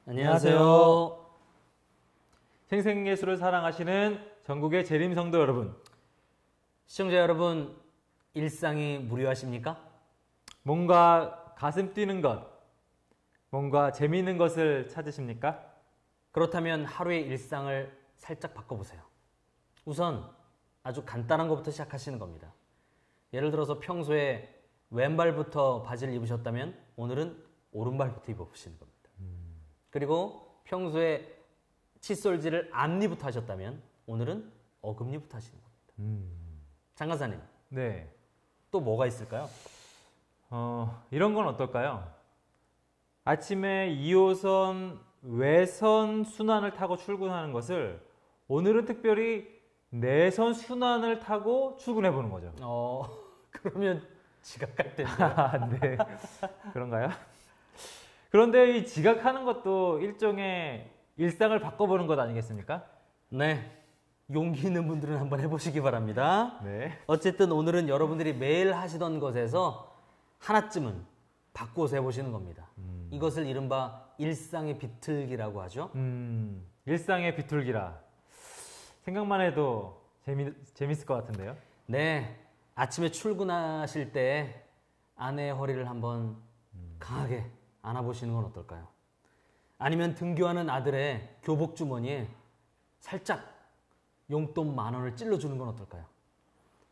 안녕하세요. 생생예술을 사랑하시는 전국의 재림성도 여러분, 시청자 여러분, 일상이 무료하십니까? 뭔가 가슴 뛰는 것, 뭔가 재미있는 것을 찾으십니까? 그렇다면 하루의 일상을 살짝 바꿔보세요. 우선 아주 간단한 것부터 시작하시는 겁니다. 예를 들어서 평소에 왼발부터 바지를 입으셨다면 오늘은 오른발부터 입어보시는 겁니다. 그리고 평소에 칫솔질을 앞니부터 하셨다면 오늘은 어금니부터 하시는 겁니다. 장관사님, 네. 또 뭐가 있을까요? 이런 건 어떨까요? 아침에 2호선 외선 순환을 타고 출근하는 것을 오늘은 특별히 내선 순환을 타고 출근해 보는 거죠. 그러면 지각할 텐데. 네. 그런가요? 그런데 이 지각하는 것도 일종의 일상을 바꿔보는 것 아니겠습니까? 네. 용기 있는 분들은 한번 해보시기 바랍니다. 네. 어쨌든 오늘은 여러분들이 매일 하시던 것에서 하나쯤은 바꿔서 해보시는 겁니다. 이것을 이른바 일상의 비틀기라고 하죠. 일상의 비틀기라. 생각만 해도 재밌을 것 같은데요. 네. 아침에 출근하실 때 아내의 허리를 한번 강하게 안아보시는 건 어떨까요? 아니면 등교하는 아들의 교복 주머니에 살짝 용돈 10,000원을 찔러주는 건 어떨까요?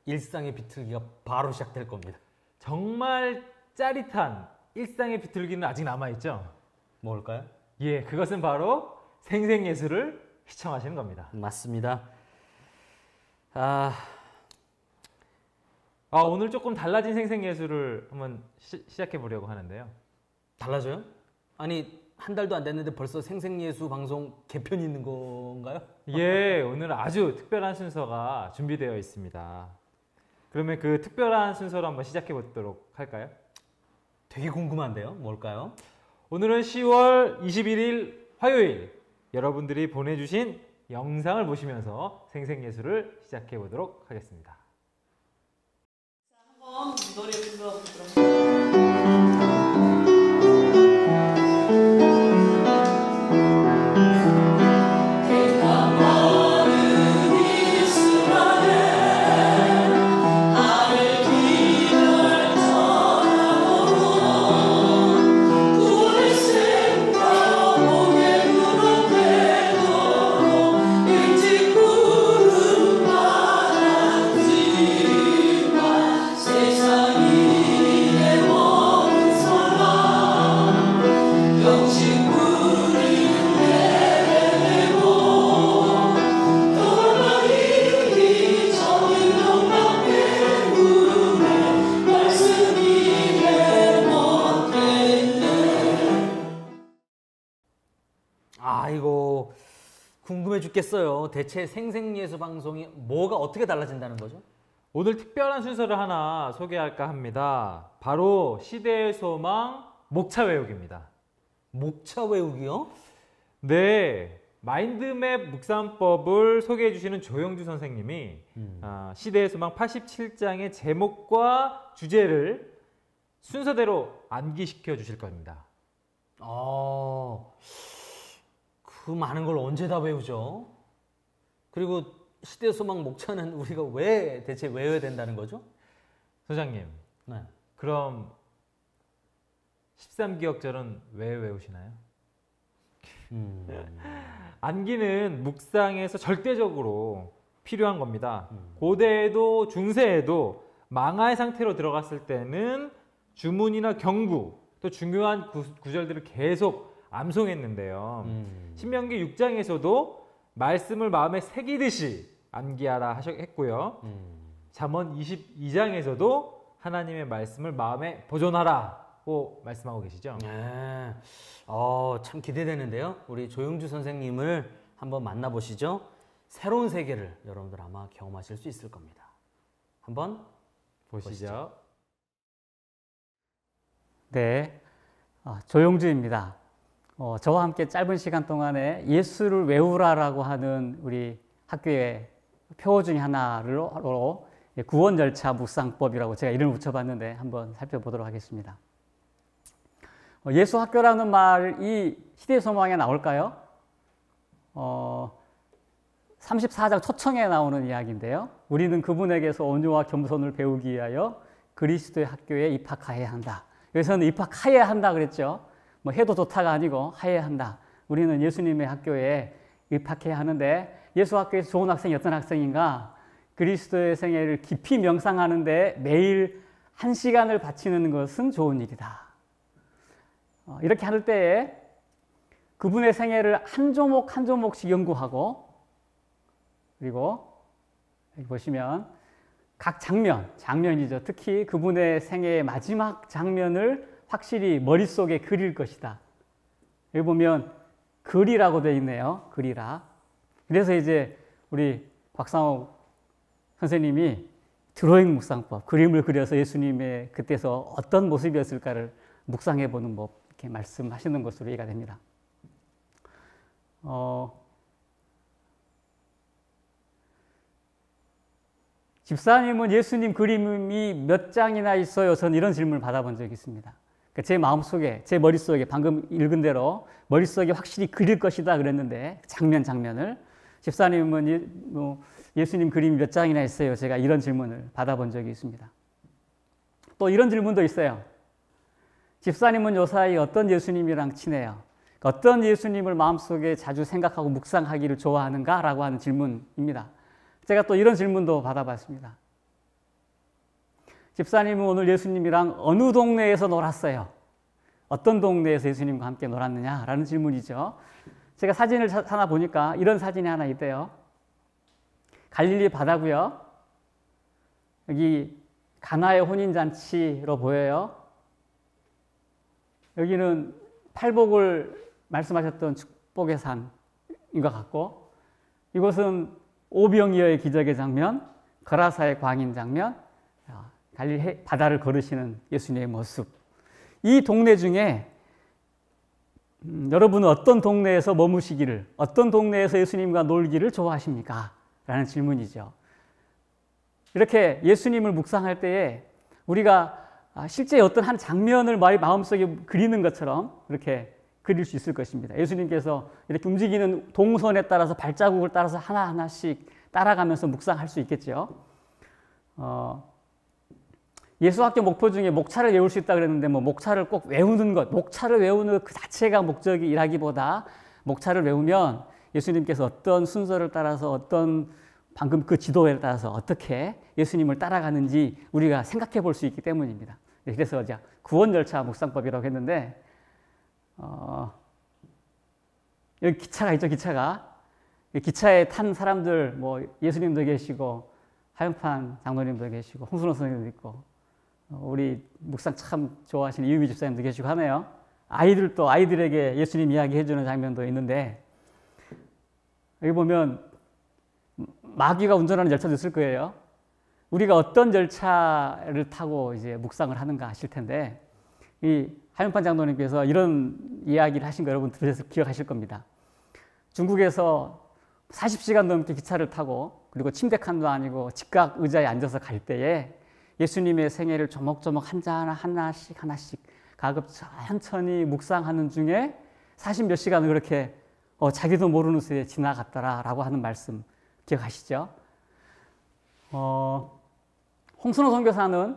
일상의 비틀기가 바로 시작될 겁니다. 정말 짜릿한 일상의 비틀기는 아직 남아있죠? 뭘까요? 예, 그것은 바로 생생예술을 시청하시는 겁니다. 맞습니다. 오늘 조금 달라진 생생예술을 한번 시작해 보려고 하는데요. 달라져요? 아니, 한 달도 안 됐는데 벌써 생생예술 방송 개편이 있는 건가요? 예, 오늘 아주 특별한 순서가 준비되어 있습니다. 그러면 그 특별한 순서로 한번 시작해 보도록 할까요? 되게 궁금한데요? 뭘까요? 오늘은 10월 21일 화요일, 여러분들이 보내주신 영상을 보시면서 생생예술을 시작해 보도록 하겠습니다. 한번 노래 불러보도록 하겠습니다. 아이고, 궁금해 죽겠어요. 대체 생생예술 방송이 뭐가 어떻게 달라진다는 거죠? 오늘 특별한 순서를 하나 소개할까 합니다. 바로 시대의 소망 목차 외우기입니다. 목차 외우기요? 네, 마인드맵 묵상법을 소개해 주시는 조영주 선생님이 시대의 소망 87장의 제목과 주제를 순서대로 암기시켜 주실 겁니다. 그 많은 걸 언제 다 외우죠? 그리고 시대 소망 목차는 우리가 왜 대체 외워야 된다는 거죠? 소장님, 네. 그럼 13기억절은 왜 외우시나요? 암기는 묵상에서 절대적으로 필요한 겁니다. 고대에도 중세에도 망할 상태로 들어갔을 때는 주문이나 경구, 또 중요한 구절들을 계속 암송했는데요. 신명기 6장에서도 말씀을 마음에 새기듯이 암기하라 했고요. 잠언 22장에서도 하나님의 말씀을 마음에 보존하라고 말씀하고 계시죠. 네. 참 기대되는데요. 우리 조영주 선생님을 한번 만나보시죠. 새로운 세계를 여러분들 아마 경험하실 수 있을 겁니다. 한번 보시죠. 네, 조용주입니다. 저와 함께 짧은 시간 동안에 예수를 외우라라고 하는 우리 학교의 표어 중에 하나로 구원 절차 묵상법이라고 제가 이름을 붙여봤는데 한번 살펴보도록 하겠습니다. 예수 학교라는 말이 시대의 소망에 나올까요? 34장 초청에 나오는 이야기인데요. 우리는 그분에게서 온유와 겸손을 배우기 위하여 그리스도의 학교에 입학하여야 한다. 여기서는 입학하여야 한다 그랬죠. 뭐 해도 좋다가 아니고 하여야 한다. 우리는 예수님의 학교에 입학해야 하는데 예수 학교에서 좋은 학생이 어떤 학생인가? 그리스도의 생애를 깊이 명상하는데 매일 1시간을 바치는 것은 좋은 일이다. 이렇게 할 때에 그분의 생애를 한 조목 한 조목씩 연구하고 그리고 여기 보시면 각 장면이죠. 특히 그분의 생애의 마지막 장면을 확실히 머릿속에 그릴 것이다. 여기 보면 글이라고 되어 있네요. 글이라. 그래서 이제 우리 곽상옥 선생님이 드로잉 묵상법, 그림을 그려서 예수님의 그때서 어떤 모습이었을까를 묵상해 보는 법 이렇게 말씀하시는 것으로 이해가 됩니다. 집사님은 예수님 그림이 몇 장이나 있어요? 저는 이런 질문을 받아본 적이 있습니다. 제 마음속에, 제 머릿속에 방금 읽은 대로 머릿속에 확실히 그릴 것이다 그랬는데 장면을 집사님은 예수님 그림이 몇 장이나 있어요? 제가 이런 질문을 받아본 적이 있습니다. 또 이런 질문도 있어요. 집사님은 요사이 어떤 예수님이랑 친해요? 어떤 예수님을 마음속에 자주 생각하고 묵상하기를 좋아하는가? 라고 하는 질문입니다. 제가 또 이런 질문도 받아봤습니다. 집사님은 오늘 예수님이랑 어느 동네에서 놀았어요? 어떤 동네에서 예수님과 함께 놀았느냐? 라는 질문이죠. 제가 사진을 하나 보니까 이런 사진이 하나 있대요. 갈릴리 바다고요. 여기 가나의 혼인잔치로 보여요. 여기는 팔복을 말씀하셨던 축복의 산인 것 같고 이곳은 오병이어의 기적의 장면, 거라사의 광인 장면, 갈릴리 바다를 걸으시는 예수님의 모습. 이 동네 중에 여러분은 어떤 동네에서 머무시기를, 어떤 동네에서 예수님과 놀기를 좋아하십니까? 라는 질문이죠. 이렇게 예수님을 묵상할 때에 우리가 실제 어떤 한 장면을 마음속에 그리는 것처럼 이렇게 그릴 수 있을 것입니다. 예수님께서 이렇게 움직이는 동선에 따라서 발자국을 따라서 하나하나씩 따라가면서 묵상할 수 있겠죠. 예수학교 목표 중에 목차를 외울 수 있다 그랬는데 뭐 목차를 꼭 외우는 것, 목차를 외우는 그 자체가 목적이라기보다 목차를 외우면 예수님께서 어떤 순서를 따라서 어떤 방금 그 지도에 따라서 어떻게 예수님을 따라가는지 우리가 생각해 볼 수 있기 때문입니다. 그래서 이제 구원절차 묵상법이라고 했는데 여기 기차가 있죠, 기차가. 기차에 탄 사람들, 뭐 예수님도 계시고 하영판 장로님도 계시고 홍순호 선생님도 있고 우리 묵상 참 좋아하시는 이유미 집사님도 계시고 하네요. 아이들도 아이들에게 예수님 이야기 해주는 장면도 있는데 여기 보면 마귀가 운전하는 열차도 있을 거예요. 우리가 어떤 열차를 타고 이제 묵상을 하는가 하실 텐데 이 하영판 장로님께서 이런 이야기를 하신 거 여러분 들으셔서 기억하실 겁니다. 중국에서 40시간 넘게 기차를 타고 그리고 침대 칸도 아니고 직각 의자에 앉아서 갈 때에 예수님의 생애를 조목조목 하나씩 가급적 천천히 묵상하는 중에 40몇 시간을 그렇게 자기도 모르는 새에 지나갔더라라고 하는 말씀 기억하시죠? 홍순호 선교사는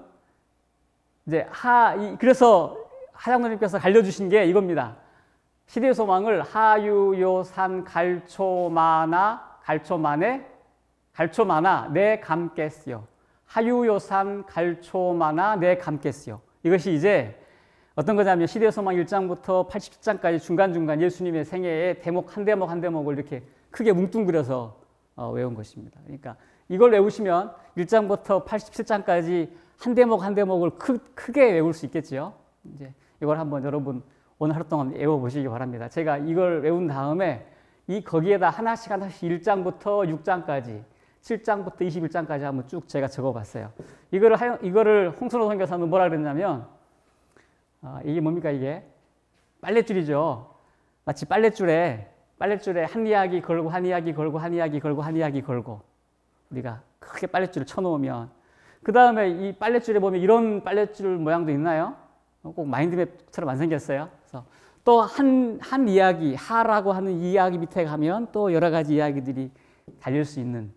이제 그래서 하장로님께서 알려주신 게 이겁니다. 시대의 소망을 하유요산 갈초마나 내 감겠으요. 하유요산 갈초마나 내 감겠으요. 이것이 이제 어떤 거냐면 시대의 소망 1장부터 87장까지 중간중간 예수님의 생애의 대목 한 대목을 이렇게 크게 뭉뚱그려서 외운 것입니다. 그러니까 이걸 외우시면 1장부터 87장까지 한 대목을 크게 외울 수 있겠죠. 이제 이걸 한번 여러분 오늘 하루 동안 외워보시기 바랍니다. 제가 이걸 외운 다음에 거기에다 하나씩 1장부터 6장까지 7장부터 21장까지 한번 쭉 제가 적어봤어요. 이거를 홍순호 선교사는 뭐라 그랬냐면 이게 뭡니까 이게? 빨랫줄이죠. 마치 빨랫줄에 한 이야기 걸고 한 이야기 걸고 한 이야기 걸고 한 이야기 걸고 우리가 크게 빨랫줄을 쳐놓으면 그 다음에 이 빨랫줄에 보면 이런 빨랫줄 모양도 있나요? 꼭 마인드맵처럼 안 생겼어요. 그래서 또 한 이야기, 하라고 하는 이야기 밑에 가면 또 여러 가지 이야기들이 달릴 수 있는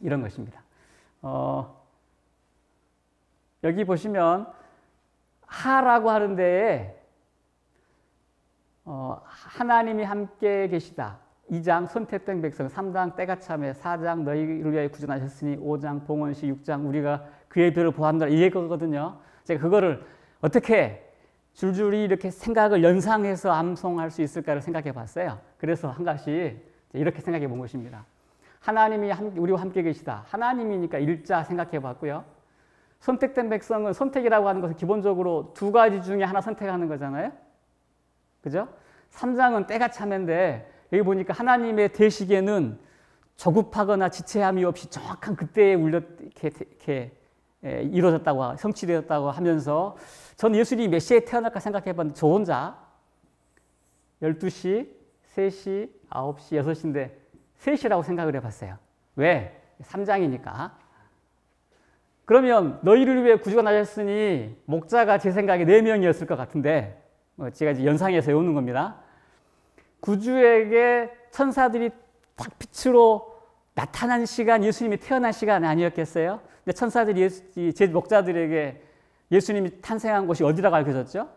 이런 것입니다. 여기 보시면 하라고 하는 데에 하나님이 함께 계시다. 2장 선택된 백성, 3장 때가 참에, 4장 너희를 위하여 구원하셨으니, 5장 봉헌시, 6장 우리가 그의 별을 보았노라 이 얘기거든요. 제가 그거를 어떻게 줄줄이 이렇게 생각을 연상해서 암송할 수 있을까를 생각해 봤어요. 그래서 한 가지 이렇게 생각해 본 것입니다. 하나님이 우리와 함께 계시다. 하나님이니까 일자 생각해 봤고요. 선택된 백성은 선택이라고 하는 것은 기본적으로 두 가지 중에 하나 선택하는 거잖아요. 그죠? 3장은 때가 참인데 여기 보니까 하나님의 대시계는 조급하거나 지체함이 없이 정확한 그때에 이렇게 이루어졌다고, 성취되었다고 하면서 저는 예수님이 몇 시에 태어날까 생각해 봤는데 저 혼자 12시, 3시, 9시, 6시인데 3시라고 생각을 해 봤어요. 왜? 3장이니까. 그러면 너희를 위해 구주가 나셨으니 목자가 제 생각에 4명이었을 것 같은데 제가 이제 연상해서 외우는 겁니다. 구주에게 천사들이 딱 빛으로 나타난 시간, 예수님이 태어난 시간 아니었겠어요? 근데 천사들이 제 목자들에게 예수님이 탄생한 곳이 어디라고 알려줬죠?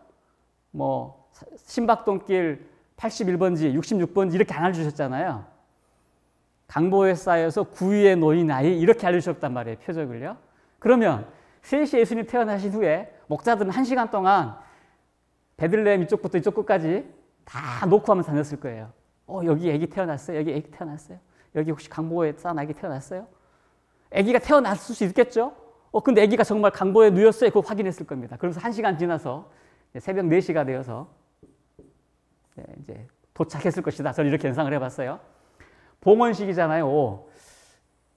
뭐 신박동길 81번지, 66번지 이렇게 안 알려주셨잖아요. 강보에 쌓여서 구위에 놓인 아이 이렇게 알려주셨단 말이에요. 표적을요. 그러면 3시에 예수님 태어나신 후에 목자들은 1시간 동안 베들레헴 이쪽부터 이쪽 끝까지 다 놓고 하면서 다녔을 거예요. 여기 애기 태어났어요. 여기 애기 태어났어요. 여기 혹시 강보에 쌓은 아기 태어났어요? 아기가 태어났을 수 있겠죠? 근데 아기가 정말 강보에 누웠어요. 그거 확인했을 겁니다. 그래서 1시간 지나서 새벽 4시가 되어서 이제 도착했을 것이다. 저는 이렇게 연상을 해봤어요. 봉헌식이잖아요.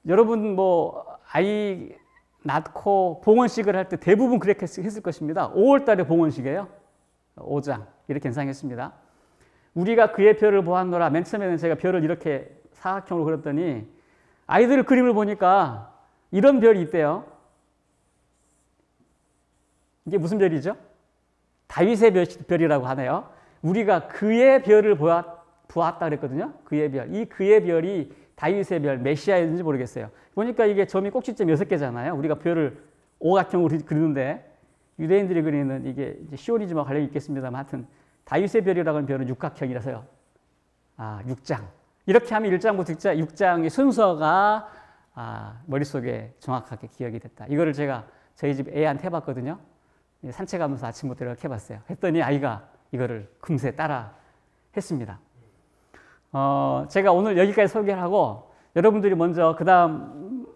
여러분 뭐 아이 낳고 봉헌식을 할 때 대부분 그렇게 했을 것입니다. 5월 달에 봉헌식이에요. 5장 이렇게 연상했습니다. 우리가 그의 별을 보았노라. 맨 처음에는 제가 별을 이렇게 사각형으로 그렸더니 아이들 그림을 보니까 이런 별이 있대요. 이게 무슨 별이죠? 다윗의 별이라고 하네요. 우리가 그의 별을 보았다 그랬거든요. 그의 별. 이 그의 별이 다윗의 별, 메시아였는지 모르겠어요. 보니까 이게 점이 꼭지점 6개잖아요. 우리가 별을 오각형으로 그리는데 유대인들이 그리는 이게 이제 시오니즘과 관련이 있겠습니다만 하여튼 다윗의 별이라고 하는 별은 육각형이라서요. 6장. 이렇게 하면 1장부터 6장의 순서가 머릿속에 정확하게 기억이 됐다. 이거를 제가 저희 집 애한테 해봤거든요. 산책하면서 아침부터 이렇게 해봤어요. 했더니 아이가 이거를 금세 따라 했습니다. 제가 오늘 여기까지 소개를 하고 여러분들이 먼저 그 다음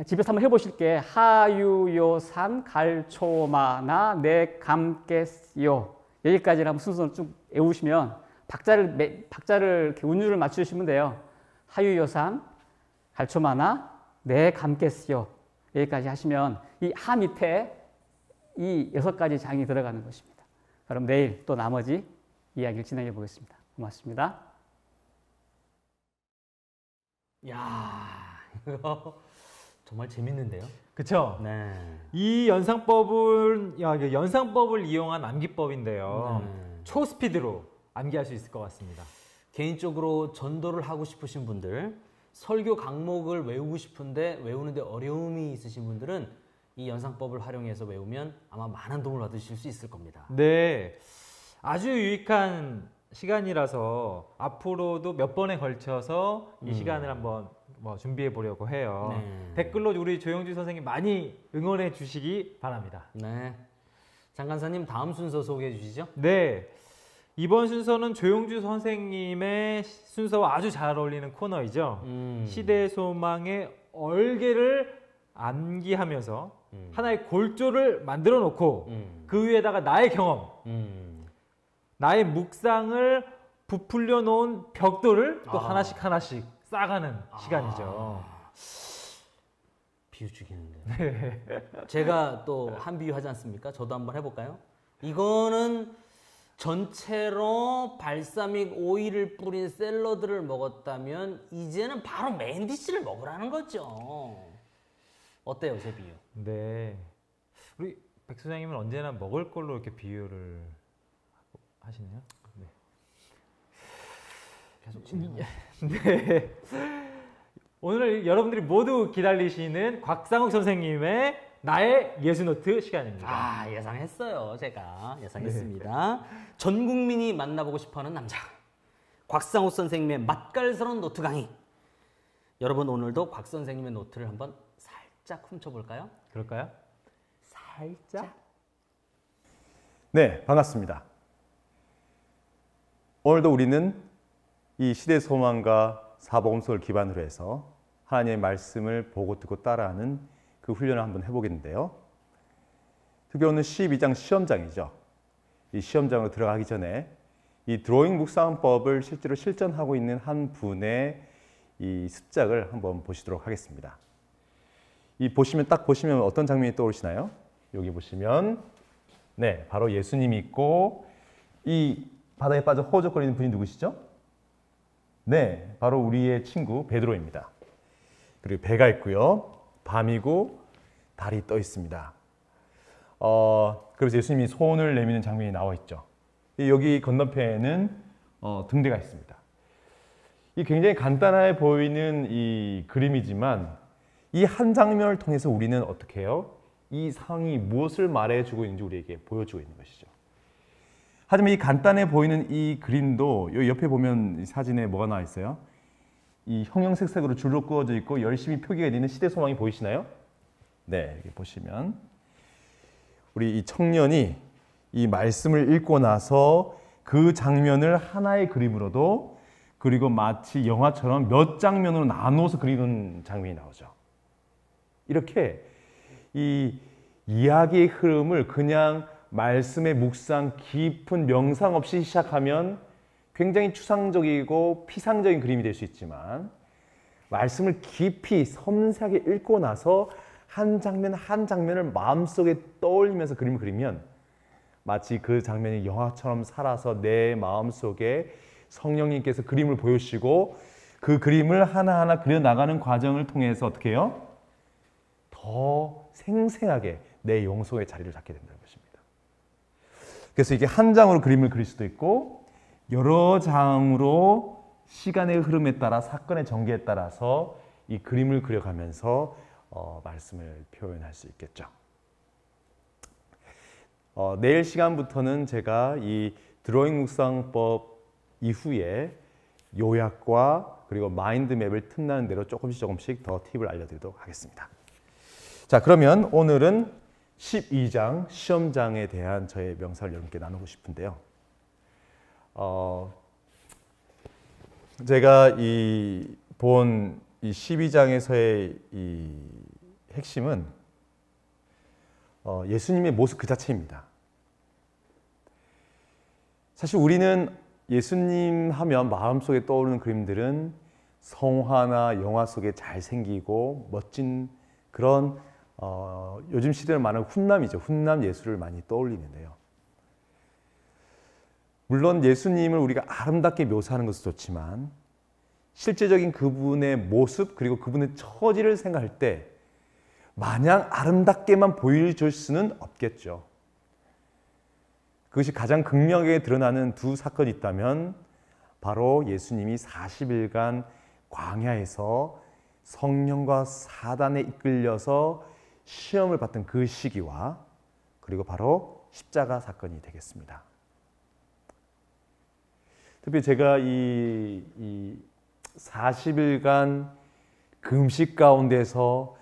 집에서 한번 해보실 게 하유요산 갈초마나 내 감겠요 여기까지를 한번 순서를 쭉 외우시면 박자를 이렇게 운율을 맞추시면 돼요. 하유요산 갈초마나 내 감겠요 여기까지 하시면 이 하 밑에 이 6가지 장이 들어가는 것입니다. 그럼 내일 또 나머지 이야기를 진행해 보겠습니다. 고맙습니다. 야, 이거 정말 재밌는데요. 그쵸? 네. 이 연상법을 이용한 암기법인데요. 초스피드로 암기할 수 있을 것 같습니다. 개인적으로 전도를 하고 싶으신 분들, 설교 강목을 외우고 싶은데 외우는데 어려움이 있으신 분들은 이 연상법을 활용해서 외우면 아마 많은 도움을 받으실 수 있을 겁니다. 네, 아주 유익한 시간이라서 앞으로도 몇 번에 걸쳐서 이 시간을 한번 준비해 보려고 해요. 네. 댓글로 우리 조영주 선생님 많이 응원해 주시기 바랍니다. 네. 장간사님 다음 순서 소개해 주시죠. 네, 이번 순서는 조영주 선생님의 순서와 아주 잘 어울리는 코너이죠. 시대의 소망의 얼개를 암기하면서 하나의 골조를 만들어 놓고 그 위에다가 나의 경험, 나의 묵상을 부풀려 놓은 벽돌을 또 하나씩 쌓아가는 시간이죠. 비유 죽이는데. 네. 제가 또 한 비유 하지 않습니까? 저도 한번 해볼까요? 이거는 전체로 발사믹 오일을 뿌린 샐러드를 먹었다면 이제는 바로 메인 디시를 먹으라는 거죠. 어때요, 제 비유? 네, 우리 백 소장님은 언제나 먹을 걸로 이렇게 비유를 하시네요. 네. 계속 진행해. 네. 오늘 여러분들이 모두 기다리시는 곽상욱 선생님의 나의 예수노트 시간입니다. 아, 예상했어요. 제가 예상했습니다. 전 국민이 만나보고 싶어하는 남자 곽상욱 선생님의 맛깔스러운 노트 강의. 여러분 오늘도 곽 선생님의 노트를 한번 살짝 훔쳐볼까요? 그럴까요? 살짝? 네, 반갑습니다. 오늘도 우리는 이 시대 소망과 사복음서를 기반으로 해서 하나님의 말씀을 보고 듣고 따라하는 그 훈련을 한번 해보겠는데요. 특히 오늘 12장 시험장이죠. 이 시험장으로 들어가기 전에 이 드로잉 묵상법을 실제로 실전하고 있는 한 분의 이 습작을 한번 보시도록 하겠습니다. 딱 보시면 어떤 장면이 떠오르시나요? 여기 보시면 네, 바로 예수님이 있고 이 바다에 빠져 허우적거리는 분이 누구시죠? 네, 바로 우리의 친구 베드로입니다. 그리고 배가 있고요. 밤이고 달이 떠 있습니다. 그래서 예수님이 손을 내미는 장면이 나와 있죠. 여기 건너편에는 등대가 있습니다. 이 굉장히 간단해 보이는 이 그림이지만 이 한 장면을 통해서 우리는 어떻게 해요? 이 상황이 무엇을 말해주고 있는지 우리에게 보여주고 있는 것이죠. 하지만 이 간단해 보이는 이 그림도 여기 옆에 보면 사진에 뭐가 나와 있어요? 이 형형색색으로 줄로 그어져 있고 열심히 표기가 되는 시대 소망이 보이시나요? 네, 여기 보시면 우리 이 청년이 이 말씀을 읽고 나서 그 장면을 하나의 그림으로도 그리고 마치 영화처럼 몇 장면으로 나누어서 그리는 장면이 나오죠. 이렇게 이 이야기의 흐름을 그냥 말씀의 묵상, 깊은 명상 없이 시작하면 굉장히 추상적이고 피상적인 그림이 될 수 있지만 말씀을 깊이 섬세하게 읽고 나서 한 장면 한 장면을 마음속에 떠올리면서 그림을 그리면 마치 그 장면이 영화처럼 살아서 내 마음속에 성령님께서 그림을 보여주시고 그 그림을 하나하나 그려나가는 과정을 통해서 어떻게 해요? 더 생생하게 내 영속의 자리를 잡게 된다는 것입니다. 그래서 이게 한 장으로 그림을 그릴 수도 있고 여러 장으로 시간의 흐름에 따라 사건의 전개에 따라서 이 그림을 그려가면서 말씀을 표현할 수 있겠죠. 내일 시간부터는 제가 이 드로잉 묵상법 이후에 요약과 그리고 마인드맵을 틈나는 대로 조금씩 더 팁을 알려드리도록 하겠습니다. 자, 그러면 오늘은 12장 시험장에 대한 저의 명사를 여러분께 나누고 싶은데요. 제가 본 이 12장에서의 이 핵심은 예수님의 모습 그 자체입니다. 사실 우리는 예수님 하면 마음속에 떠오르는 그림들은 성화나 영화 속에 잘생기고 멋진 그런 요즘 시대를 말하는 훈남이죠. 훈남 예술을 많이 떠올리는데요. 물론 예수님을 우리가 아름답게 묘사하는 것도 좋지만 실제적인 그분의 모습 그리고 그분의 처지를 생각할 때 마냥 아름답게만 보여줄 수는 없겠죠. 그것이 가장 극명하게 드러나는 두 사건이 있다면 바로 예수님이 40일간 광야에서 성령과 사단에 이끌려서 시험을 받던 그 시기와 그리고 바로 십자가 사건이 되겠습니다. 특히 제가 이 40일간 금식 가운데서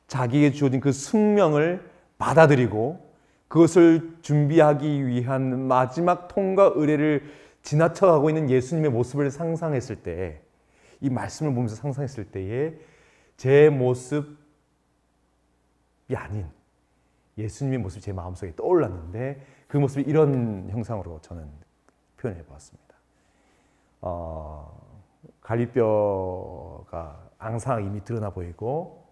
자기에게 주어진 그 숙명을 받아들이고 그것을 준비하기 위한 마지막 통과 의례를 지나쳐가고 있는 예수님의 모습을 상상했을 때, 이 말씀을 보면서 상상했을 때에 제 모습이 아닌 예수님의 모습이 제 마음속에 떠올랐는데 그 모습이 이런 형상으로 저는 표현해 보았습니다. 갈비뼈가 앙상하게 이미 드러나 보이고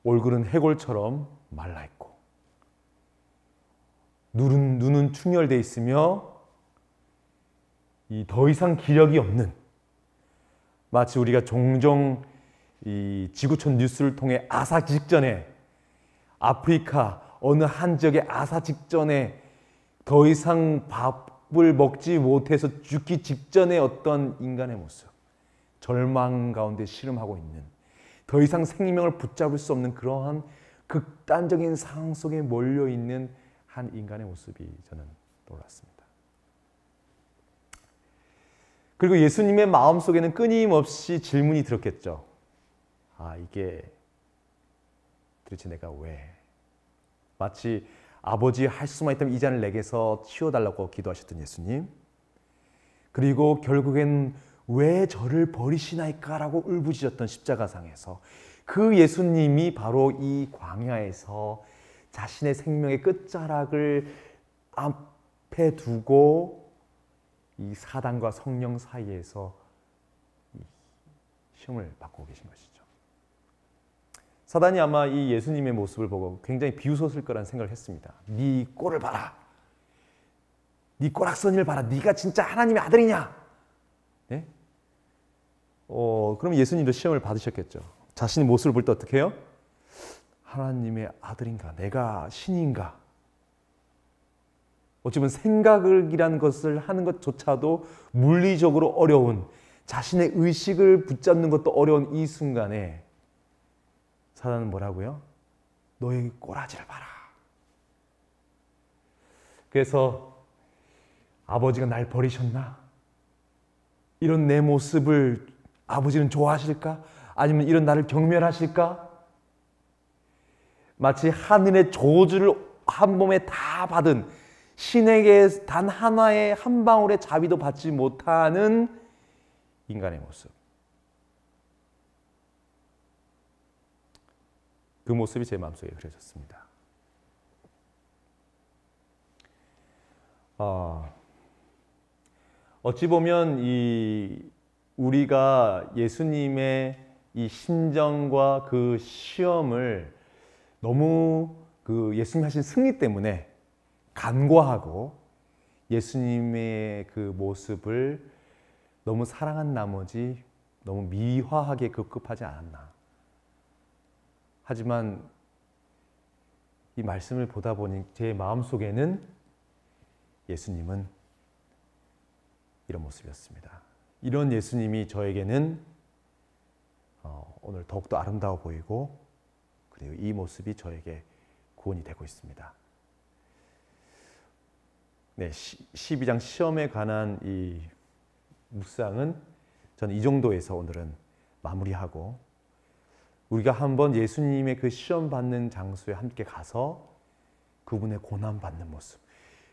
얼굴은 해골처럼 말라 있고 눈은 충혈되어 있으며 더 이상 기력이 없는, 마치 우리가 종종 이 지구촌 뉴스를 통해 아사 직전에 아프리카 어느 한 지역의 아사 직전에 더 이상 밥을 먹지 못해서 죽기 직전의 어떤 인간의 모습, 절망 가운데 씨름하고 있는, 더 이상 생명을 붙잡을 수 없는 그러한 극단적인 상황 속에 몰려있는 한 인간의 모습이 저는 떠올랐습니다. 그리고 예수님의 마음속에는 끊임없이 질문이 들었겠죠. 아, 이게 도대체 내가 왜? 마치 아버지 할 수만 있다면 이 잔을 내게서 치워달라고 기도하셨던 예수님. 그리고 결국엔 왜 저를 버리시나이까라고 울부짖었던 십자가상에서 그 예수님이 바로 이 광야에서 자신의 생명의 끝자락을 앞에 두고 이 사단과 성령 사이에서 시험을 받고 계신 것이죠. 사단이 아마 이 예수님의 모습을 보고 굉장히 비웃었을 거라는 생각을 했습니다. 네 꼴을 봐라. 네 꼬락서니를 봐라. 네가 진짜 하나님의 아들이냐? 네? 그럼 예수님도 시험을 받으셨겠죠. 자신의 모습을 볼 때 어떻게 해요? 하나님의 아들인가? 내가 신인가? 어쩌면 생각이라는 것을 하는 것조차도 물리적으로 어려운, 자신의 의식을 붙잡는 것도 어려운 이 순간에 사단은 뭐라고요? 너의 꼬라지를 봐라. 그래서 아버지가 날 버리셨나? 이런 내 모습을 아버지는 좋아하실까? 아니면 이런 나를 경멸하실까? 마치 하늘의 저주를 한 몸에 다 받은, 신에게 단 하나의 한 방울의 자비도 받지 못하는 인간의 모습. 그 모습이 제 마음속에 그려졌습니다. 어찌 보면 우리가 예수님의 이 심정과 그 시험을 너무 그 예수님이 하신 승리 때문에 간과하고 예수님의 그 모습을 너무 사랑한 나머지 너무 미화하게 급급하지 않았나. 하지만 이 말씀을 보다 보니 제 마음속에는 예수님은 이런 모습이었습니다. 이런 예수님이 저에게는 오늘 더욱더 아름다워 보이고, 그리고 이 모습이 저에게 구원이 되고 있습니다. 네, 12장 시험에 관한 이 묵상은 저는 이 정도에서 오늘은 마무리하고, 우리가 한번 예수님의 그 시험 받는 장소에 함께 가서 그분의 고난 받는 모습,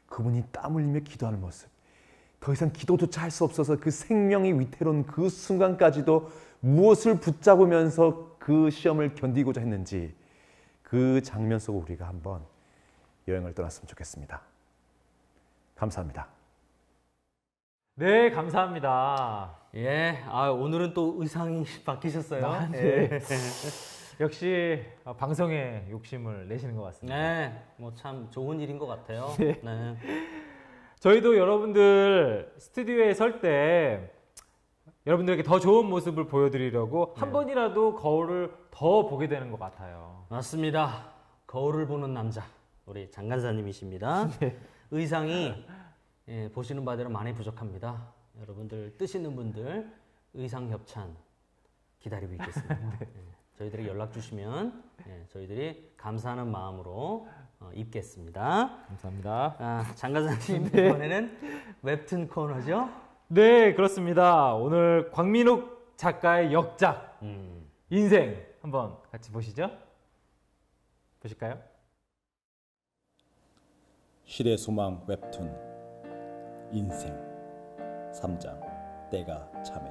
그분이 땀 흘리며 기도하는 모습, 더 이상 기도조차 할 수 없어서 그 생명이 위태로운 그 순간까지도 무엇을 붙잡으면서 그 시험을 견디고자 했는지, 그 장면 속으로 우리가 한번 여행을 떠났으면 좋겠습니다. 감사합니다. 네, 감사합니다. 예, 오늘은 또 의상이 바뀌셨어요. 네. 예. 역시 방송에 욕심을 내시는 것 같습니다. 네, 뭐 참 좋은 일인 것 같아요. 네. 네. 저희도 여러분들 스튜디오에 설 때 여러분들에게 더 좋은 모습을 보여드리려고 한 번이라도 거울을 더 보게 되는 것 같아요. 맞습니다. 거울을 보는 남자, 우리 장 간사님이십니다. 네. 의상이 보시는 바대로 많이 부족합니다. 여러분들 뜻 있는 분들 의상 협찬 기다리고 있겠습니다. 네. 저희들이 연락 주시면 저희들이 감사하는 마음으로 입겠습니다. 감사합니다. 장 간사님 이번에는 웹툰 코너죠? 네, 그렇습니다. 오늘 광민욱 작가의 역작 인생 한번 같이 보시죠. 보실까요? 시대 소망 웹툰 인생 3장 때가 참에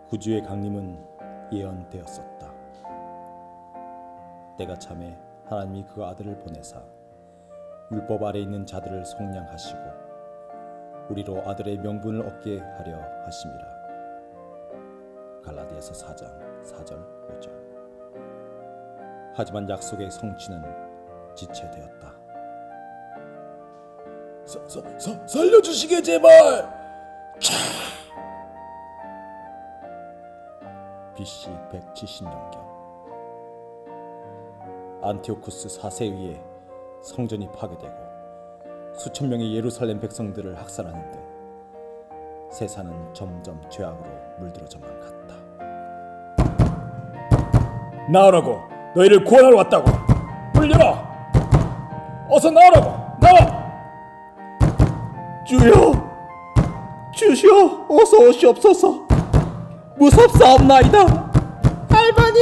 구주의 강림은 예언되었었다. 때가 참에 하나님이 그 아들을 보내사 율법 아래 있는 자들을 속량하시고 우리로 아들의 명분을 얻게 하려 하심이라. 갈라디아서 4장 4절 5절. 하지만 약속의 성취는 지체되었다. 살려주시게 제발! BC 170년경 안티오쿠스 4세 위에 성전이 파괴되고 수천 명의 예루살렘 백성들을 학살하는 등 세상은 점점 죄악으로 물들어져만 갔다. 나오라고! 너희를 구원하러 왔다고! 물려라! 어서 나오라고! 나와! 주여! 주시여! 어서 오시옵소서! 무섭사옵나이다! 할머니!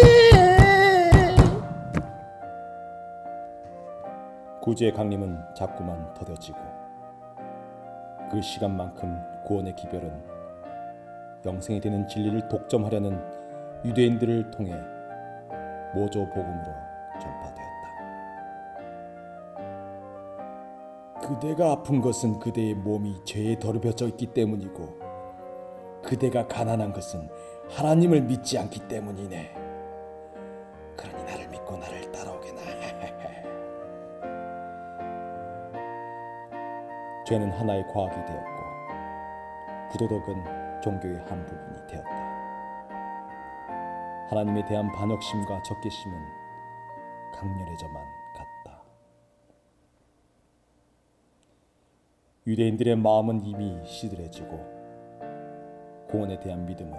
구주의 강림은 자꾸만 더뎌지고 그 시간만큼 구원의 기별은 영생이 되는 진리를 독점하려는 유대인들을 통해 모조 복음으로 전파되었다. 그대가 아픈 것은 그대의 몸이 죄에 더럽혀져 있기 때문이고 그대가 가난한 것은 하나님을 믿지 않기 때문이네. 그러니 나를 믿고 나를 따라오게나. 죄는 하나의 과학이 되었고 부도덕은 종교의 한 부분이 되었다. 하나님에 대한 반역심과 적개심은 강렬해져만 갔다. 유대인들의 마음은 이미 시들해지고 구원에 대한 믿음은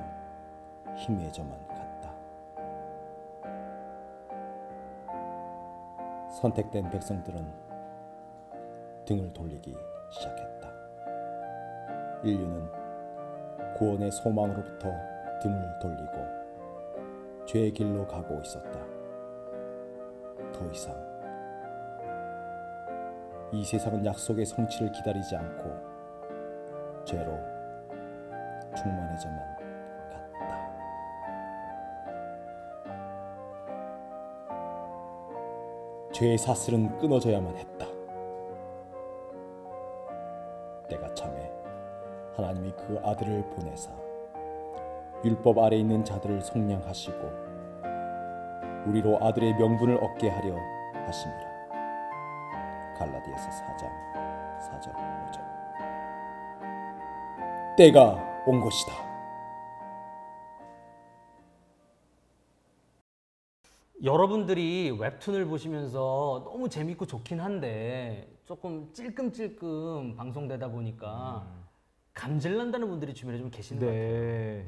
희미해져만 갔다. 선택된 백성들은 등을 돌리기 시작했다. 인류는 구원의 소망으로부터 등을 돌리고 죄의 길로 가고 있었다. 더 이상 이 세상은 약속의 성취를 기다리지 않고 죄로 충만해져만 갔다. 죄의 사슬은 끊어져야만 했다. 때가 참에 하나님이 그 아들을 보내사 율법 아래 있는 자들을 속량하시고 우리로 아들의 명분을 얻게 하려 하심이라. 갈라디아서 4장 4절 5절. 때가 온 것이다. 여러분들이 웹툰을 보시면서 너무 재밌고 좋긴 한데 조금 찔끔찔끔 방송되다 보니까 감질난다는 분들이 주변에 좀 계시는 것 같아요. 네.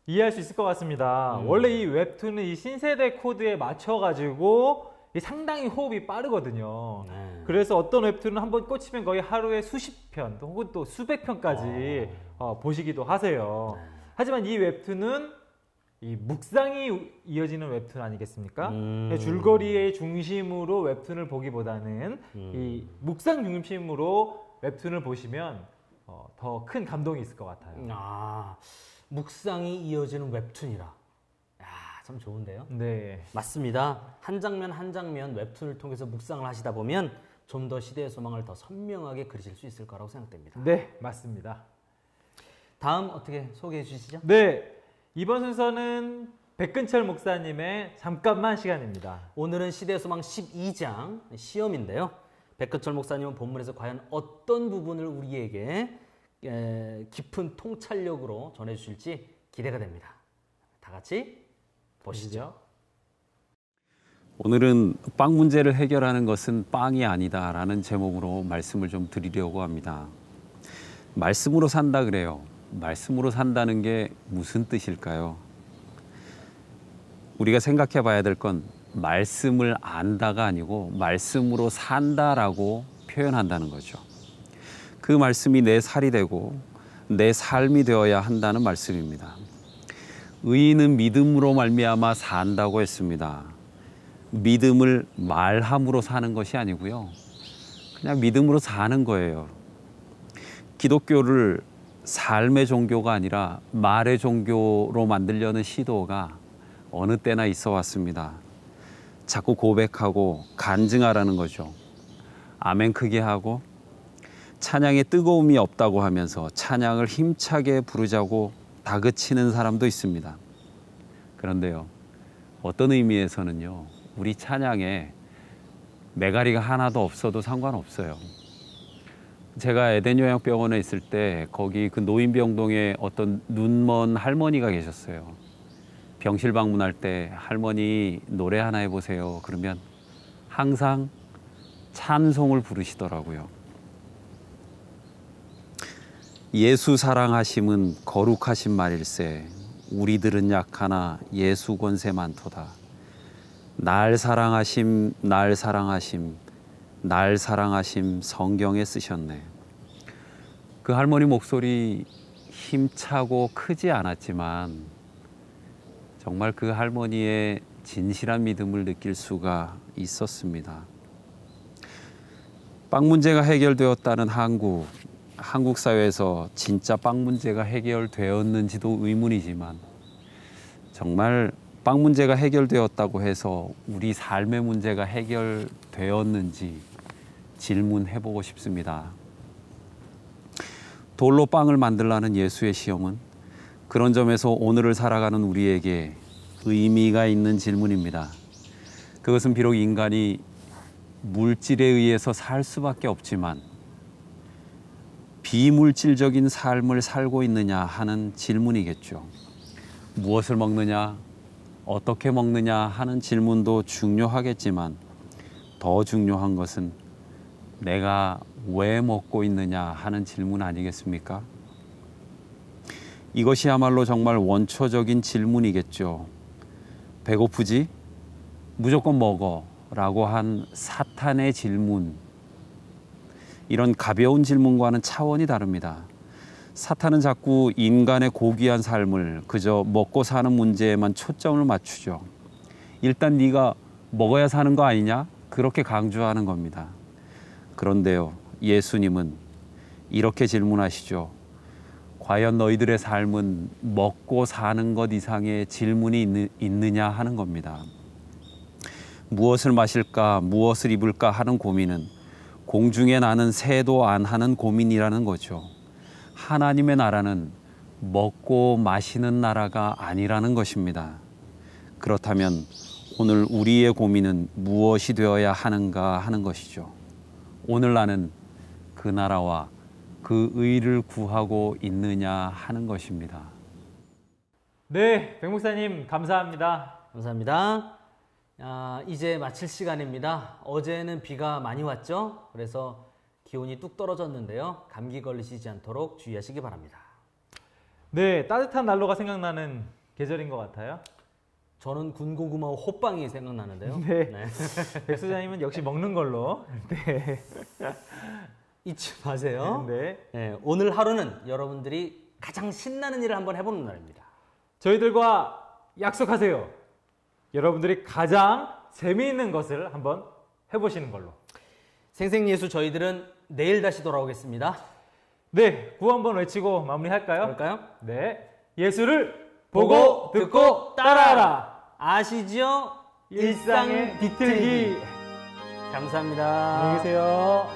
이해할 수 있을 것 같습니다. 원래 이 웹툰은 이 신세대 코드에 맞춰가지고 상당히 호흡이 빠르거든요. 네. 그래서 어떤 웹툰은 한번 꽂히면 거의 하루에 수십 편 혹은 또 수백 편까지 보시기도 하세요. 네. 하지만 이 웹툰은 이 묵상이 이어지는 웹툰 아니겠습니까? 줄거리의 중심으로 웹툰을 보기보다는 이 묵상 중심으로 웹툰을 보시면 더 큰 감동이 있을 것 같아요. 아, 묵상이 이어지는 웹툰이라. 야, 참 좋은데요? 네. 맞습니다. 한 장면 한 장면 웹툰을 통해서 묵상을 하시다 보면 좀 더 시대의 소망을 더 선명하게 그리실 수 있을 거라고 생각됩니다. 네, 맞습니다. 다음 어떻게 소개해 주시죠? 네, 이번 순서는 백근철 목사님의 잠깐만 시간입니다. 오늘은 시대의 소망 12장 시험인데요. 백근철 목사님은 본문에서 과연 어떤 부분을 우리에게 깊은 통찰력으로 전해주실지 기대가 됩니다. 다 같이 보시죠. 오늘은 빵 문제를 해결하는 것은 빵이 아니다라는 제목으로 말씀을 좀 드리려고 합니다. 말씀으로 산다 그래요. 말씀으로 산다는 게 무슨 뜻일까요? 우리가 생각해 봐야 될 건 말씀을 안다가 아니고 말씀으로 산다라고 표현한다는 거죠. 그 말씀이 내 살이 되고 내 삶이 되어야 한다는 말씀입니다. 의인은 믿음으로 말미암아 산다고 했습니다. 믿음을 말함으로 사는 것이 아니고요. 그냥 믿음으로 사는 거예요. 기독교를 삶의 종교가 아니라 말의 종교로 만들려는 시도가 어느 때나 있어 왔습니다. 자꾸 고백하고 간증하라는 거죠. 아멘 크게 하고 찬양에 뜨거움이 없다고 하면서 찬양을 힘차게 부르자고 다그치는 사람도 있습니다. 그런데요, 어떤 의미에서는요, 우리 찬양에 메가리가 하나도 없어도 상관없어요. 제가 에덴요양병원에 있을 때 거기 그 노인병동에 어떤 눈먼 할머니가 계셨어요. 병실 방문할 때 할머니 노래 하나 해보세요. 그러면 항상 찬송을 부르시더라고요. 예수 사랑하심은 거룩하신 말일세 우리들은 약하나 예수 권세 많도다. 날 사랑하심 날 사랑하심 날 사랑하심 성경에 쓰셨네. 그 할머니 목소리 힘차고 크지 않았지만 정말 그 할머니의 진실한 믿음을 느낄 수가 있었습니다. 빵 문제가 해결되었다는 한국 사회에서 진짜 빵 문제가 해결되었는지도 의문이지만 정말 빵 문제가 해결되었다고 해서 우리 삶의 문제가 해결되었는지 질문해보고 싶습니다. 돌로 빵을 만들라는 예수의 시험은 그런 점에서 오늘을 살아가는 우리에게 의미가 있는 질문입니다. 그것은 비록 인간이 물질에 의해서 살 수밖에 없지만 비물질적인 삶을 살고 있느냐 하는 질문이겠죠. 무엇을 먹느냐, 어떻게 먹느냐 하는 질문도 중요하겠지만 더 중요한 것은 내가 왜 먹고 있느냐 하는 질문 아니겠습니까? 이것이야말로 정말 원초적인 질문이겠죠. 배고프지? 무조건 먹어 라고 한 사탄의 질문. 이런 가벼운 질문과는 차원이 다릅니다. 사탄은 자꾸 인간의 고귀한 삶을 그저 먹고 사는 문제에만 초점을 맞추죠. 일단 네가 먹어야 사는 거 아니냐? 그렇게 강조하는 겁니다. 그런데요, 예수님은 이렇게 질문하시죠. 과연 너희들의 삶은 먹고 사는 것 이상의 질문이 있느냐 하는 겁니다. 무엇을 마실까, 무엇을 입을까 하는 고민은 공중에 나는 새도 안 하는 고민이라는 거죠. 하나님의 나라는 먹고 마시는 나라가 아니라는 것입니다. 그렇다면 오늘 우리의 고민은 무엇이 되어야 하는가 하는 것이죠. 오늘 나는 그 나라와 그 의를 구하고 있느냐 하는 것입니다. 네, 백 목사님 감사합니다. 감사합니다. 이제 마칠 시간입니다. 어제는 비가 많이 왔죠? 그래서 기온이 뚝 떨어졌는데요. 감기 걸리시지 않도록 주의하시기 바랍니다. 네, 따뜻한 난로가 생각나는 계절인 것 같아요. 저는 군고구마와 호빵이 생각나는데요. 네. 네. 백 소장님은 역시 먹는 걸로. 네. 잊지 마세요. 네. 네, 오늘 하루는 여러분들이 가장 신나는 일을 한번 해보는 날입니다. 저희들과 약속하세요. 여러분들이 가장 재미있는 것을 한번 해보시는 걸로. 생생예수 저희들은 내일 다시 돌아오겠습니다. 네, 구호 한번 외치고 마무리할까요? 그럴까요? 네, 예수를 보고 듣고 따라하라. 아시죠? 일상의 비틀기. 감사합니다. 안녕히 계세요.